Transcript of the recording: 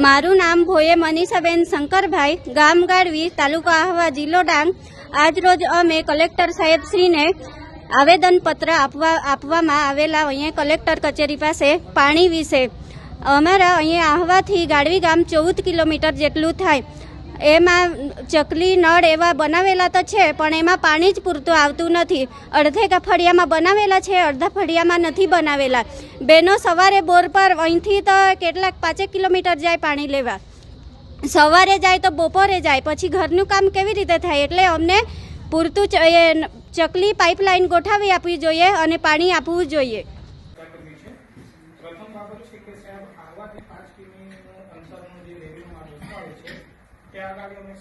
મારું નામ ભોયે મનીષાબેન શંકરભાઈ, ગામ ગાળવી, તાલુકો આહવા, જિલ્લો ડાંગ. આજ રોજ અમે કલેક્ટર સાહેબશ્રીને આવેદનપત્ર આપવામાં આવેલા અહીંયા કલેક્ટર કચેરી પાસે પાણી વિશે. અમારા અહીંયા આહવાથી ગાળવી ગામ 14 કિલોમીટર જેટલું થાય. એમાં ચકલી નળ એવા બનાવેલા તો છે, પણ એમાં પાણી જ પૂરતું આવતું નથી. અડધે ફળિયામાં બનાવેલા છે, અડધા ફળિયામાં નથી બનાવેલા. બેનો સવારે બોર પર અહીંથી તો કેટલાક 5 કિલોમીટર જાય પાણી લેવા. સવારે જાય તો બપોરે જાય, પછી ઘરનું કામ કેવી રીતે થાય? એટલે અમને પૂરતું ચકલી પાઇપલાઇન ગોઠવી આપવી જોઈએ અને પાણી આપવું જોઈએ. પ્રથમ બાબત છે કે સાહેબ આહવાથી 5 કિમીનું અંતરનું જે રેવન્યુ આવે છે ત્યાં આગળ